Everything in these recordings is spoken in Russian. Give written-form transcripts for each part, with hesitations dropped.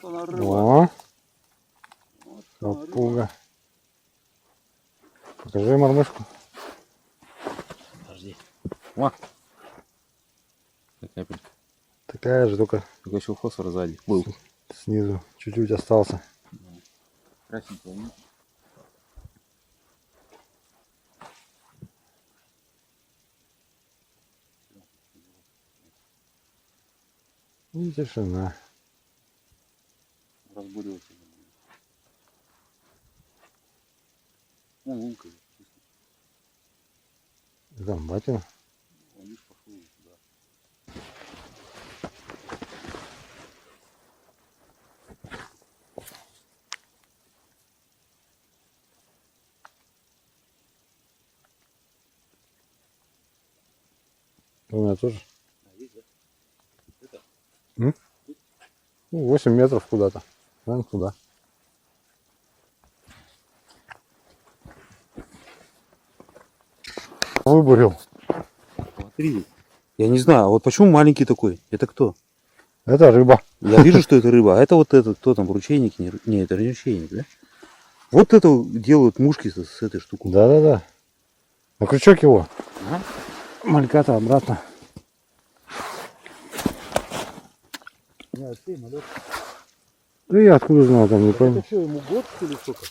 Вот она рыба. О, попуга. Покажи мормышку. Подожди. О! Капелька. Такая же, только еще фосфор сзади был. снизу чуть-чуть остался. Красненького нет. И тишина. Разбуривать. Вон лунка. Там батина. Он лишь пошел туда. У меня тоже. Есть, да? Это? 8 метров куда-то. Наверное, туда. Выбурил. Смотри. Я не знаю, а вот почему маленький такой? Это кто? Это рыба. Я вижу, что это рыба, а это вот этот, кто там, ручейник? Не, это не ручейник, да? Вот это делают мушки с этой штукой. Да-да-да. На крючок его. Ага. Малька-то обратно. Нет, ты, малек. Да я откуда знал, там не пойму. Это что, ему год или сколько?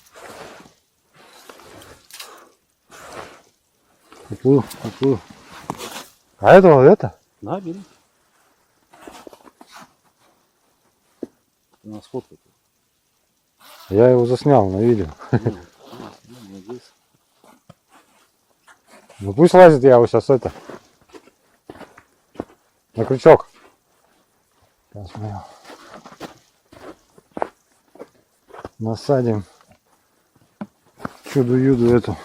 Уплыл, уплыл. А это? На, бери. У нас фотка. Я его заснял на видео. Молодец. Ну пусть лазит, я его сейчас это. На крючок. Сейчас мы его насадим. Чуду-юду эту.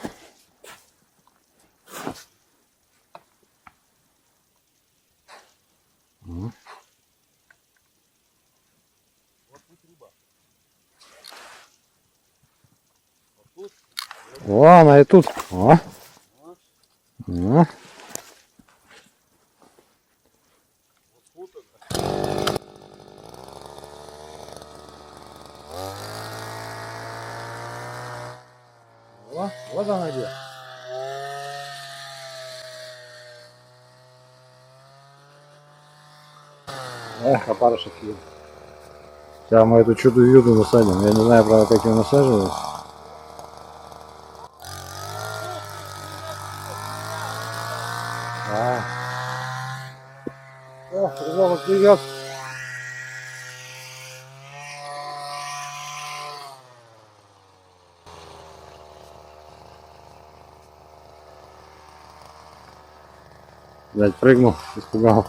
О, она и тут. О. О. О, вот она где. Эх, опарышек есть. Сейчас мы эту чудо-юду насадим. Я не знаю, правда, как ее насаживать. О, рыболов привет. Блядь, прыгнул, испугал.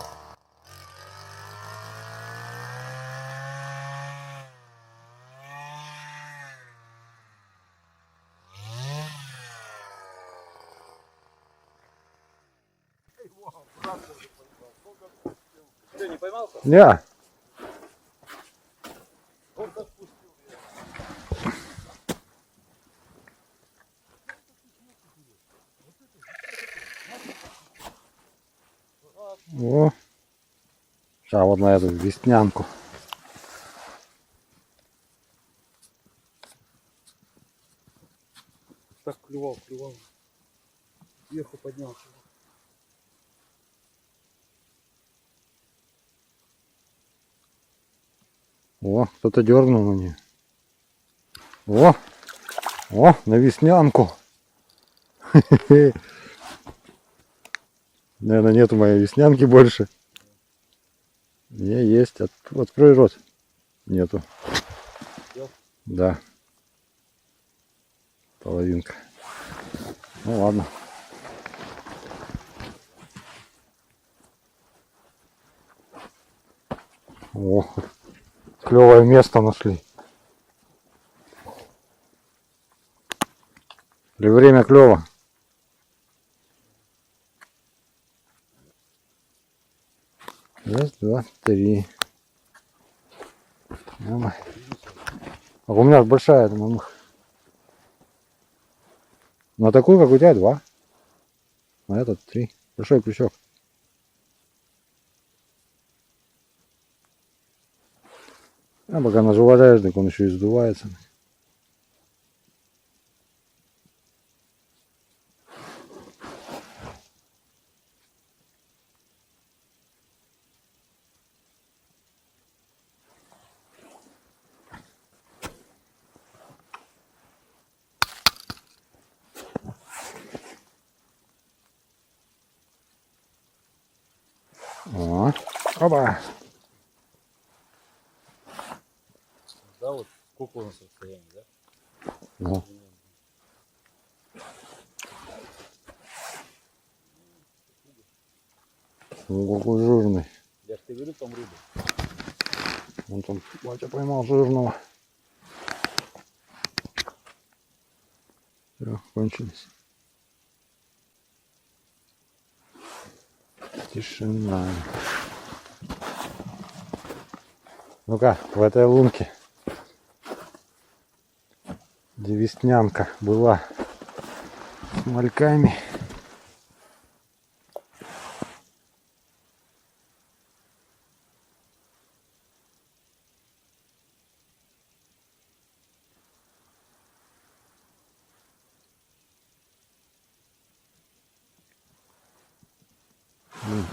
Что, не поймался? Не. О. Сейчас вот на эту веснянку. Так клювал. Сверху поднялся. О, кто-то дернул на нее. О, на веснянку. Наверное, нету моей веснянки больше. Не, есть. Открой рот. Нету. Да. Половинка. Ну ладно. О, клевое место нашли. При время клево. Раз, два, три. А у меня большая мамуха. На такую, как у тебя, 2. На этот 3. Большой крючок. А пока наживаешь, так он еще и сдувается. О, оба. Да, вот сколько у нас расстояние, да? Да. Ну, какой жирный. Я ж тебе говорю, там рыба. Он там, батя поймал жирного. Все, кончились. Тишина. Ну-ка, в этой лунке, где Веснянка была с мальками.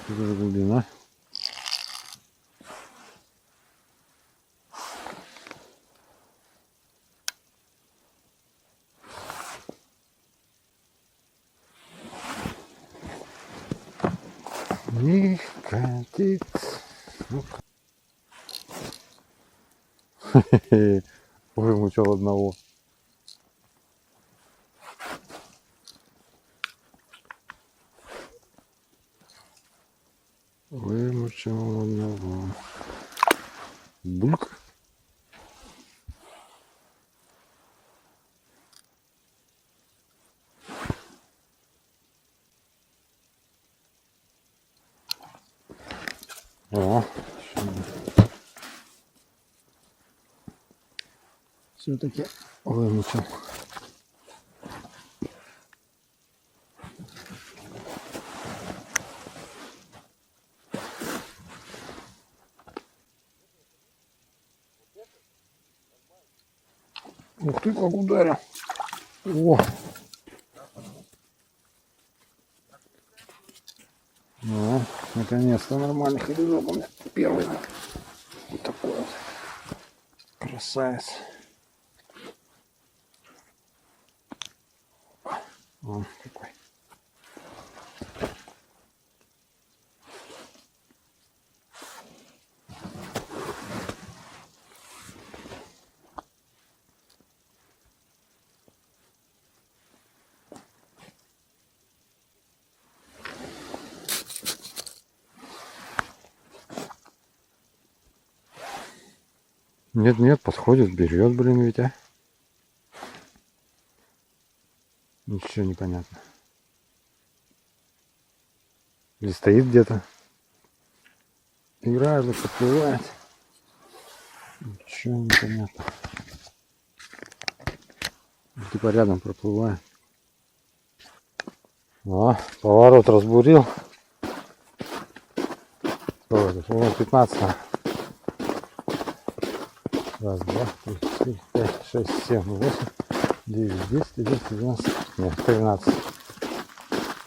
Тут уже глубина. Не катит. Вымучил одного. Вымучил одного. Бульк. О, все-таки вымучил. Ух ты, как ударил. О! Ну, наконец-то нормальный ходежок у меня. Первый. Вот такой вот. Красавец. Вон какой. Нет, подходит, берет, блин, ведь, а. Ничего не понятно. Или стоит где-то. Играет, подплывает. Ничего не понятно. Типа рядом проплывает. О, поворот разбурил. Сколько это? По-моему, 15. Раз, два, три, четыре, пять, шесть, семь, восемь, 9, 10, 11, 12, нет, 13.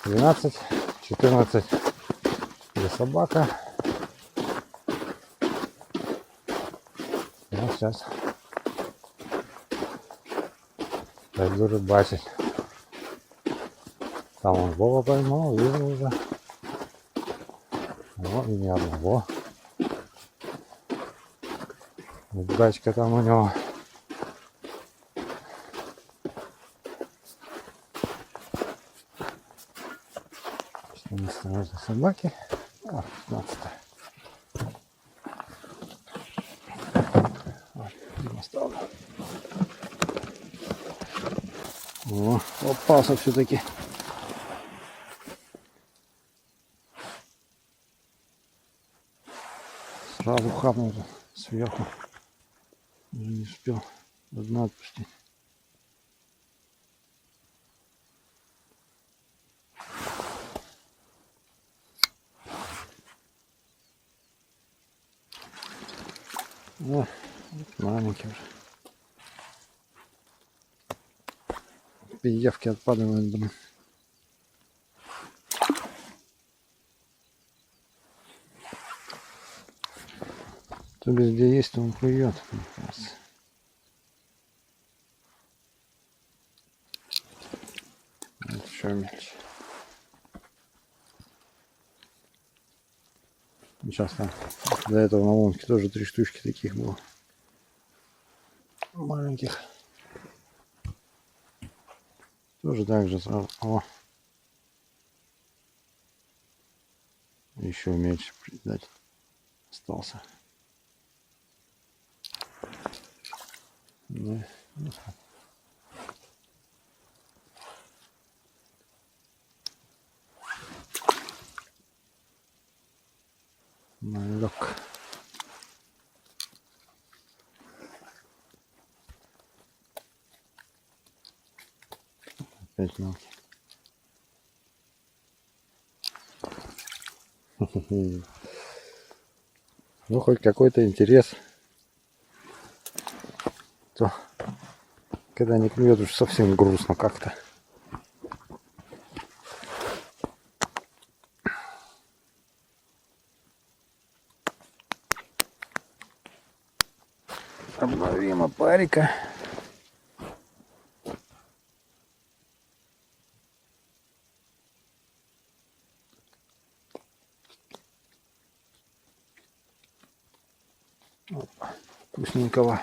12, 14. Где собака? Ну, сейчас пойду рыбачить. Там он Вова поймал, вижу уже. О, и не одного. Удачка там у него. Что место нужно собаки. О, 15. Вот, оставлю. О, попался все-таки. Сразу хапнул сверху. Уже не успел одну отпустить. О, Маленький уже. Пиявки отпадают, блин. То везде есть, то он клюет. Мне кажется. Вот еще мельче. Сейчас там до этого на ломке тоже 3 штучки таких было. Маленьких. Тоже так же сразу. О. Еще мельче придать. Остался. Да. Малек. Опять мелкий. Ну, хоть какой-то интерес. То, когда не клюет, уж совсем грустно как-то. Обновим опарика. Опа, вкусненького.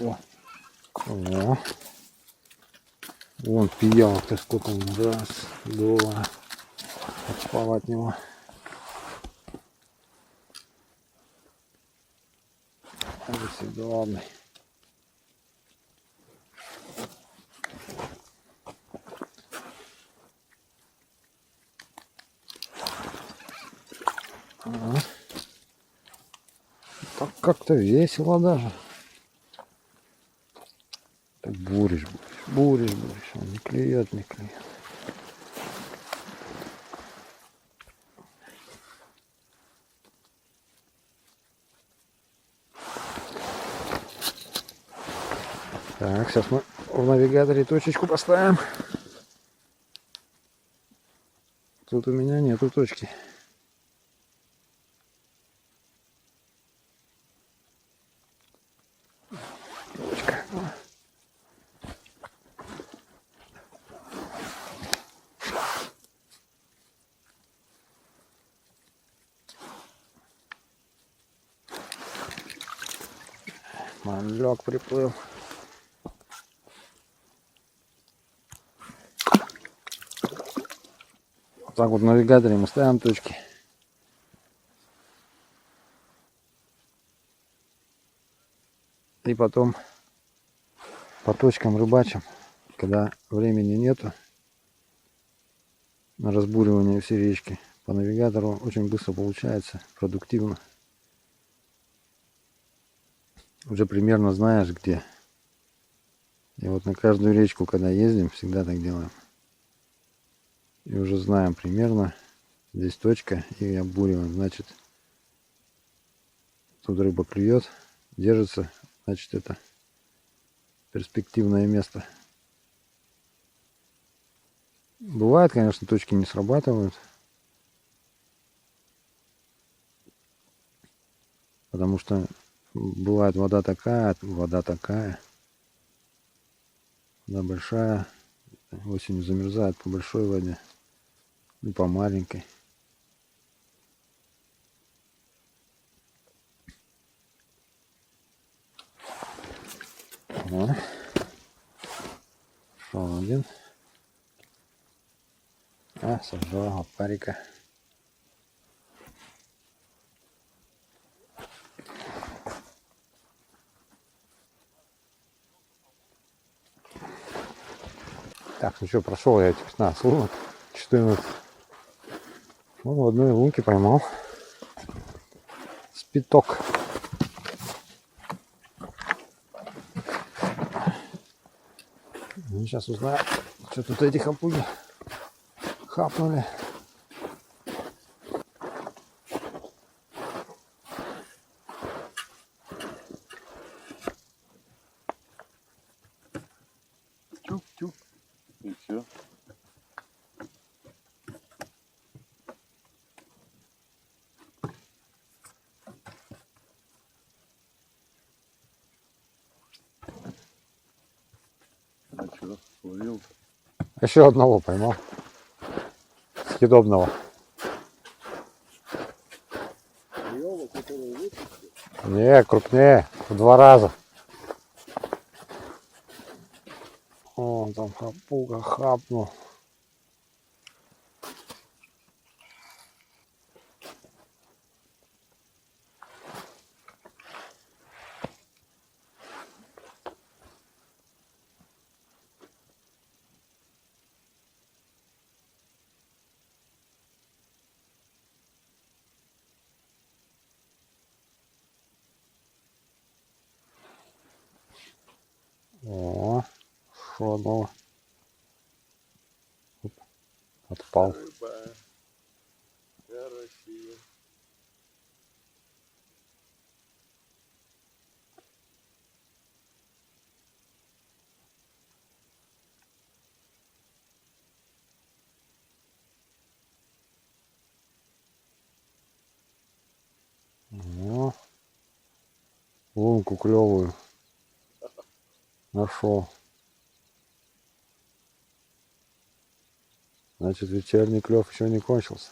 О. О. Вон пиявок-то сколько он. Раз, два. Отпал от него. Это седловный. Ага. Так как-то весело даже. Так буришь. Он не клюет. Так, сейчас мы в навигаторе точечку поставим. Тут у меня нету точки. Точка. Малек приплыл. Вот так вот в навигаторе мы ставим точки. И потом по точкам рыбачим, когда времени нету на разбуривание всей речки. По навигатору очень быстро получается, продуктивно. Уже примерно знаешь где. И вот на каждую речку, когда ездим, всегда так делаем. И уже знаем примерно, здесь точка, и обуриваем. Значит, тут рыба клюет, держится, значит, это перспективное место. Бывает, конечно, точки не срабатывают. Потому что бывает вода такая. Вода большая. Осенью замерзает по большой воде. И по маленькой. О. Шел один. Сожрал опарика. Так, ну что, прошел я эти 15 лунок, 14. Ну, в одной лунке поймал спиток. Ну, сейчас узнаем, что тут эти хапуги хапнули. ловил. Еще одного поймал. Съедобного. Клёво, который выпустил. Не, крупнее. В 2 раза. О, там хапуга хапнул. О, шо одного. Оп, отпал. Рыба. Хорошие. О, лунку клевую. Нашел. Значит, вечерний клев еще не кончился.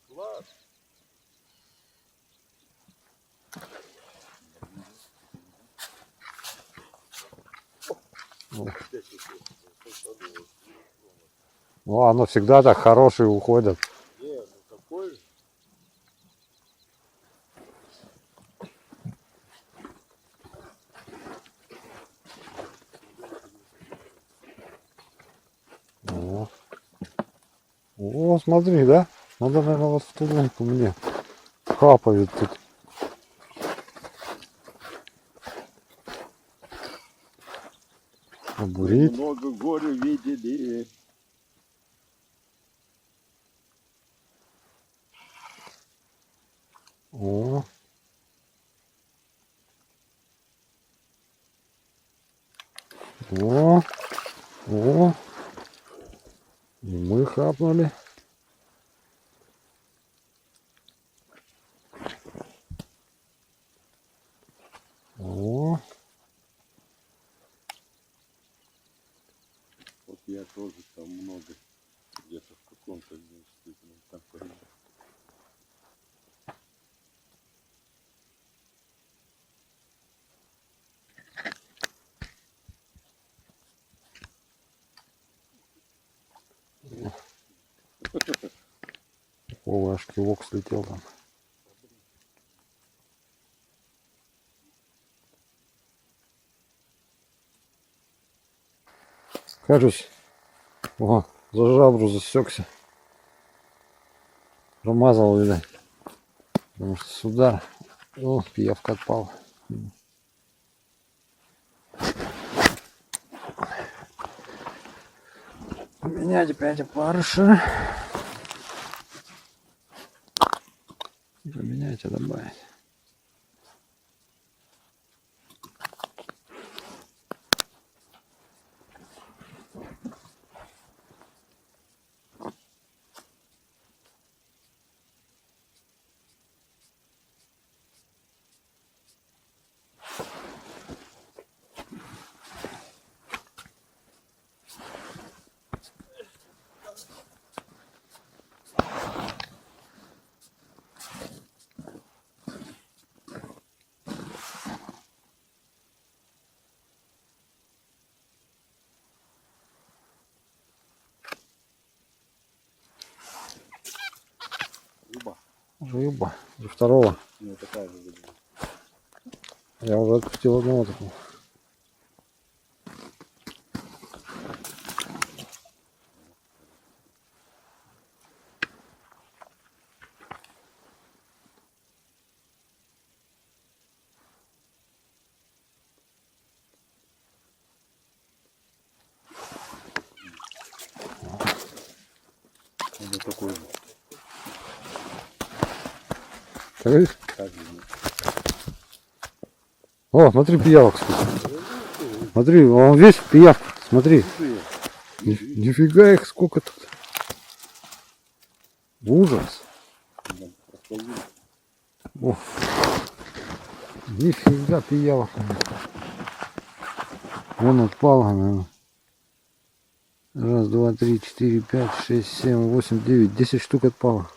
Класс. Ну, оно всегда так хорошие уходят. Не, ну какой же. О, смотри, да? Надо, наверное, вот в ту лунку мне. Хапает тут. Обурить. Много горя видели. О. О. О. И мы хапнули. О. Вот я тоже там много где-то в каком-то действительно там поймал. О, аж кивок слетел там. Кажусь, о, за жабру засекся. Промазал, видать. Потому что сюда, о, пиявка отпала. Менять опять опарыша. Поменять и добавить. Рыба. Рыба. И второго. Ну, такая же рыба. Я уже отпустил одного такого. Он такой же. Кажись. Так же. О, смотри, пиявок сколько. Смотри, он весь в пиявках. Смотри. Нифига их сколько тут. Ужас. О. Нифига пиявок. Вон отпала, наверное. Раз, два, три, четыре, пять, шесть, семь, восемь, девять, 10 штук отпало.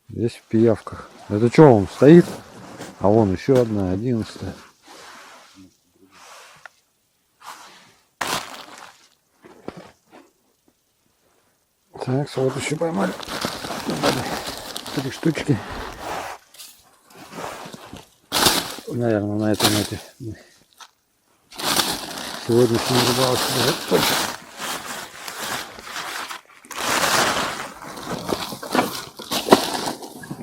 Здесь в пиявках. Это что, он стоит? А вон еще одна, 11-я. Так, вот еще поймали. 3 штучки. Наверное, на этом эти. Сегодняшний рыбалочный точно.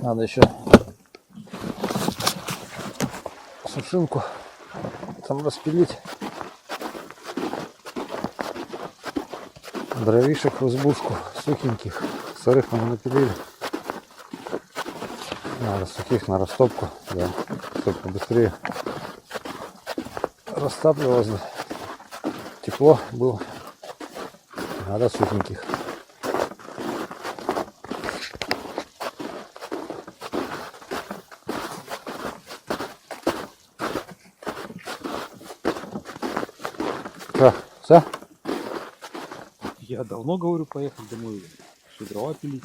Надо еще сушилку там распилить. Дровишек в избушку сухеньких. Сырых мы напилили. Надо сухих на растопку. Да, чтобы побыстрее растапливалось. Тепло было. Надо сухеньких. Что, все? Я давно говорю поехать домой, все дрова пилить.